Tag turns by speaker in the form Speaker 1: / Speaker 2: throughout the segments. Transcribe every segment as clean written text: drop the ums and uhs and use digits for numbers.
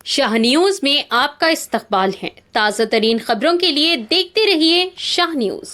Speaker 1: Shah news में आपका इस्तकबाल है। ताज़ा तरीन खबरों के लिए देखते रहिए शाह न्यूज।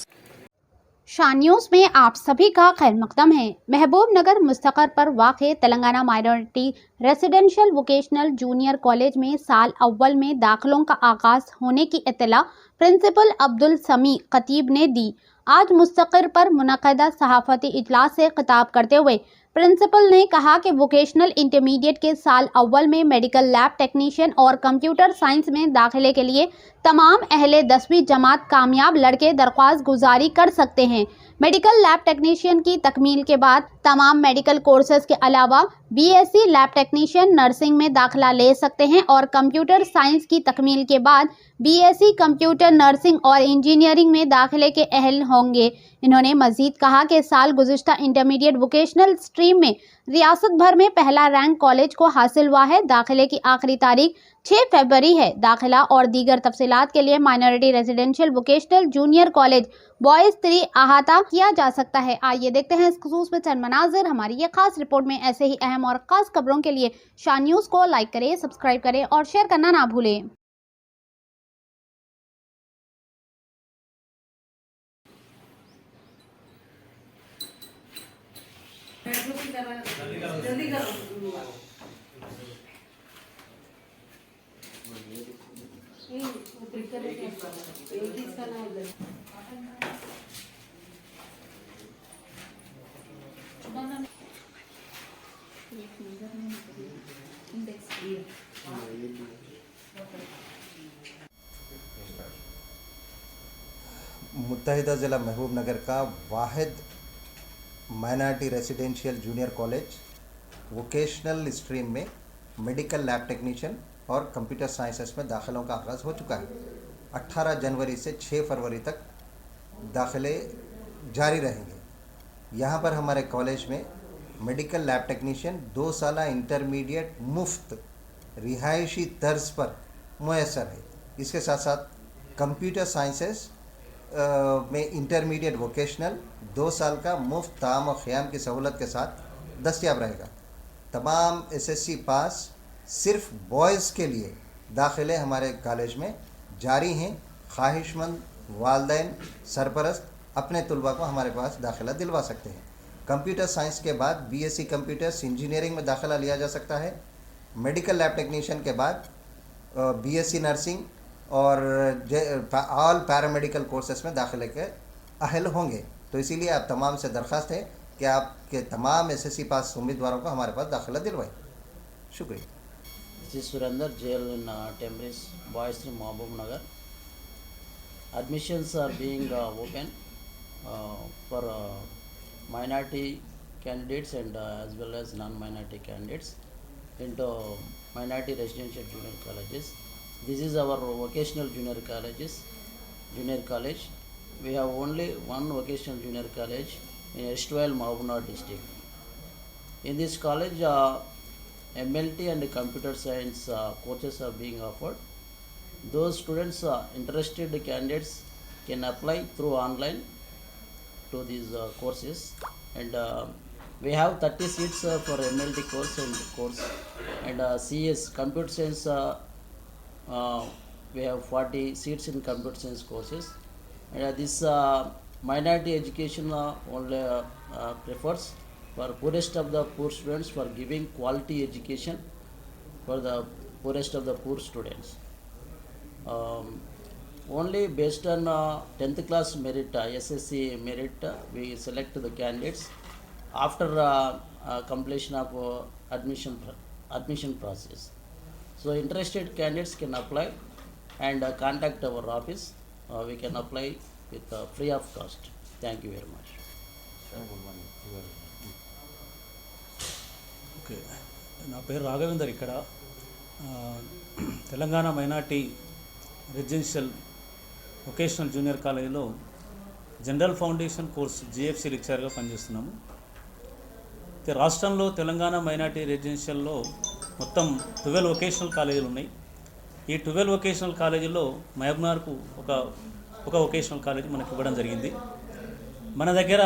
Speaker 2: शाह न्यूज में आप सभी का खैर मकदम है। महबूब नगर मुस्तकर पर वाक़े Telangana minority residential vocational junior college में साल अव्वल में दाखिलों का आगाज होने की इत्तला प्रिंसिपल अब्दुल समी खतीब ने दी। आज मुस्तकर पर मुनक़दा सहाफ़ती इजलास से खिताब करते हुए प्रिंसिपल ने कहा कि वोकेशनल इंटरमीडिएट के साल अव्वल में मेडिकल लैब टेक्नीशियन और कंप्यूटर साइंस में दाखिले के लिए तमाम अहले 10वीं जमात कामयाब लड़के दरख्वास्त गुजारी कर सकते हैं। मेडिकल लैब टेक्नीशियन की तकमील के बाद तमाम मेडिकल कोर्सेज के अलावा बीएससी लैब टेक्नीशियन नर्सिंग में दाखिला ले सकते हैं और कंप्यूटर साइंस की तकमील के बाद बीएससी कंप्यूटर नर्सिंग और इंजीनियरिंग में दाखिले के अहल होंगे। इन्होंने मजीद कहा कि साल गुज़िश्ता इंटरमीडिएट वोकेशनल स्ट्रीम में रियासत भर में पहला रैंक कॉलेज को हासिल हुआ है। दाखिले की आखिरी तारीख 6 फरवरी है। दाखिला और दीगर तफसीलात के लिए minority residential vocational junior college boys 3 अहाता किया जा सकता है। आइए देखते हैं इस खुसूस में चंद मनाजिर। हमारी ये खास रिपोर्ट में ऐसे ही अहम और ख़ास खबरों के लिए शाह न्यूज़ को लाइक करें, सब्सक्राइब करें और शेयर करना ना भूलें।
Speaker 3: जल्दी करो।
Speaker 4: मुत्तहिदा ज़िला महबूब नगर का Wahid minority residential junior college vocational stream में मेडिकल लैब टेक्नीशियन और कंप्यूटर साइंसेस में दाखिलों का आगाज़ हो चुका है। 18 जनवरी से 6 फरवरी तक दाखिले जारी रहेंगे। यहाँ पर हमारे कॉलेज में मेडिकल लैब टेक्नीशियन 2 साला इंटरमीडिएट मुफ्त रिहायशी तर्ज पर मुयसर है। इसके साथ साथ कंप्यूटर साइंसेस में इंटरमीडिएट वोकेशनल 2 साल का मुफ्त ताम और ख़याम की सहूलत के साथ दस्तयाब रहेगा। तमाम एसएससी पास सिर्फ बॉयज़ के लिए दाखिले हमारे कॉलेज में जारी हैं। ख्वाहिशमंद वालिदैन सरपरस्त अपने तलबा को हमारे पास दाखिला दिलवा सकते हैं। कंप्यूटर साइंस के बाद बीएससी कंप्यूटर्स इंजीनियरिंग में दाखिला लिया जा सकता है। मेडिकल लैब टेक्नीशियन के बाद बीएससी नर्सिंग और ऑल पैरामेडिकल कोर्सेस में दाखिले के अहल होंगे। तो इसीलिए आप तमाम से दरख्वास्त है कि आपके तमाम एसएससी पास उम्मीदवारों को हमारे पास दाखिला दिलवाएं। शुक्रिया।
Speaker 5: This is Surender, jail in Temris, Boys in Mahbub Nagar. Admissions are being open for minority candidates and as well as non-minority candidates into minority residential junior colleges. This is our vocational junior college. We have only one vocational junior college in erstwhile Mahbub Nagar district. In this college, MLT and computer science courses are being offered. Those students, interested candidates can apply through online to these courses, and we have 30 seats for MLT course and CS computer science. We have 40 seats in computer science courses, and this minority education only prefers for poorest of the poor students, for giving quality education for the poorest of the poor students. Only based on 10th class merit, SSC merit, we select the candidates after completion of admission process. So interested candidates can apply and contact our office. We can apply with free of cost. Thank you very much.
Speaker 6: Okay, నా పేరు రాఘవేందర్. ఇక్కడ Telangana minority residential vocational junior కాలేజీలో general foundation course GFC లెక్చరర్గా పనిచేస్తున్నాము. రాష్ట్రంలో Telangana minority రెసిడెన్షియల్లో మొత్తం 12 vocational కాలేజీలు ఉన్నాయి. ఈ 12 వొకేషనల్ కాలేజీల్లో మహబూబ్నగర్కు ఒక వొకేషనల్ కాలేజీ మనకు ఇవ్వడం జరిగింది. మన దగ్గర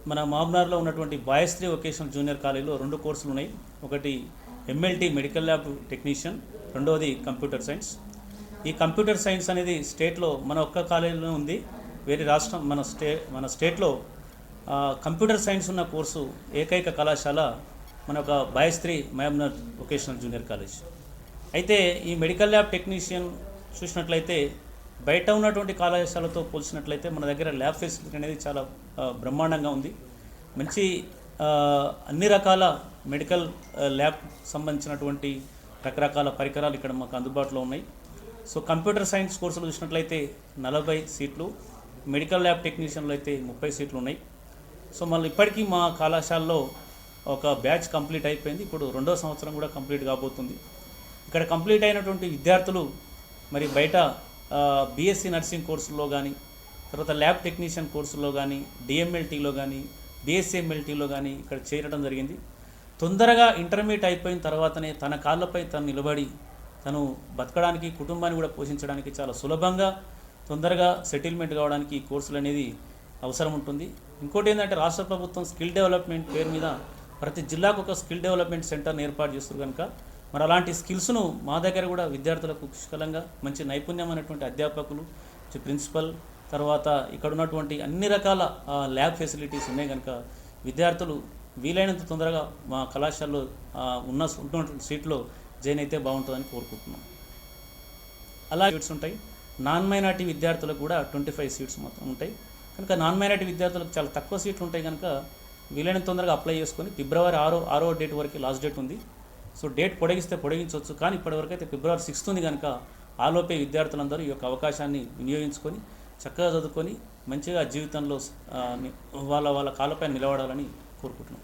Speaker 6: మన మహబూబ్నగర్లో ఉన్నటువంటి బాయ్స్ 3 వొకేషనల్ జూనియర్ కాలేజీలో 2 కోర్సులు ఉన్నాయి. ఒకటి ఎంఎల్టీ మెడికల్ ల్యాబ్ టెక్నీషియన్, రెండవది కంప్యూటర్ సైన్స్. ఈ కంప్యూటర్ సైన్స్ అనేది స్టేట్లో మన ఒక్క కాలేజీలో ఉంది. వేరే రాష్ట్రం మన స్టేట్లో కంప్యూటర్ సైన్స్ ఉన్న కోర్సు ఏకైక కళాశాల మన ఒక బాయస్త్రి మహబూబ్నగర్ వొకేషనల్ జూనియర్ కాలేజ్. అయితే ఈ మెడికల్ ల్యాబ్ టెక్నీషియన్ చూసినట్లయితే బయట ఉన్నటువంటి కళాశాలతో పోల్చినట్లయితే మన దగ్గర ల్యాబ్ ఫెసిలిటీ అనేది చాలా బ్రహ్మాండంగా ఉంది. మంచి అన్ని రకాల మెడికల్ ల్యాబ్ సంబంధించినటువంటి రకరకాల పరికరాలు ఇక్కడ మాకు అందుబాటులో ఉన్నాయి. సో కంప్యూటర్ సైన్స్ కోర్సులు చూసినట్లయితే 40 సీట్లు, మెడికల్ ల్యాబ్ టెక్నీషియన్లు అయితే 30 సీట్లు ఉన్నాయి. సో మళ్ళీ ఇప్పటికీ మా కళాశాలలో ఒక బ్యాచ్ కంప్లీట్ అయిపోయింది. ఇప్పుడు 2వ సంవత్సరం కూడా కంప్లీట్ కాబోతుంది. ఇక్కడ కంప్లీట్ అయినటువంటి విద్యార్థులు మరి బయట బీఎస్సీ నర్సింగ్ కోర్సుల్లో కానీ, తర్వాత ల్యాబ్ టెక్నీషియన్ కోర్సుల్లో కానీ, డిఎంఎల్టీలో కానీ, బిఎస్సిఎంఎల్టీలో కానీ ఇక్కడ చేరడం జరిగింది. తొందరగా ఇంటర్మీడియట్ అయిపోయిన తర్వాతనే తన కాళ్ళపై తను నిలబడి తను బతకడానికి, కుటుంబాన్ని కూడా పోషించడానికి చాలా సులభంగా తొందరగా సెటిల్మెంట్ కావడానికి ఈ కోర్సులు అనేది అవసరం ఉంటుంది. ఇంకోటి ఏంటంటే రాష్ట్ర ప్రభుత్వం స్కిల్ డెవలప్మెంట్ పేరు మీద ప్రతి జిల్లాకు ఒక స్కిల్ డెవలప్మెంట్ సెంటర్ని ఏర్పాటు చేస్తారు కనుక మరి అలాంటి స్కిల్స్ను మా దగ్గర కూడా విద్యార్థులకు పుష్కలంగా మంచి నైపుణ్యమైనటువంటి అధ్యాపకులు, ప్రిన్సిపల్, తర్వాత ఇక్కడ ఉన్నటువంటి అన్ని రకాల ల్యాబ్ ఫెసిలిటీస్ ఉన్నాయి కనుక విద్యార్థులు వీలైనంత తొందరగా మా కళాశాలలో ఉన్నటువంటి సీట్లో జాయిన్ అయితే బాగుంటుందని కోరుకుంటున్నాం. అలా సీట్స్ ఉంటాయి. నాన్ మైనార్టీ విద్యార్థులకు కూడా 25 సీట్స్ మొత్తం ఉంటాయి కనుక నాన్ మైనార్టీ విద్యార్థులకు చాలా తక్కువ సీట్లు ఉంటాయి కనుక వీలైనంత తొందరగా అప్లై చేసుకొని ఫిబ్రవరి 6వ డేట్ వరకు లాస్ట్ డేట్ ఉంది. సో డేట్ పొడిగిస్తే పొడిగించవచ్చు, కానీ ఇప్పటివరకు అయితే ఫిబ్రవరి 6 ఉంది కనుక ఆలోపే విద్యార్థులందరూ ఈ యొక్క అవకాశాన్ని వినియోగించుకొని చక్కగా చదువుకొని మంచిగా జీవితంలో వాళ్ళ కాళ్ళపై నిలబడాలని కోరుకుంటున్నాం.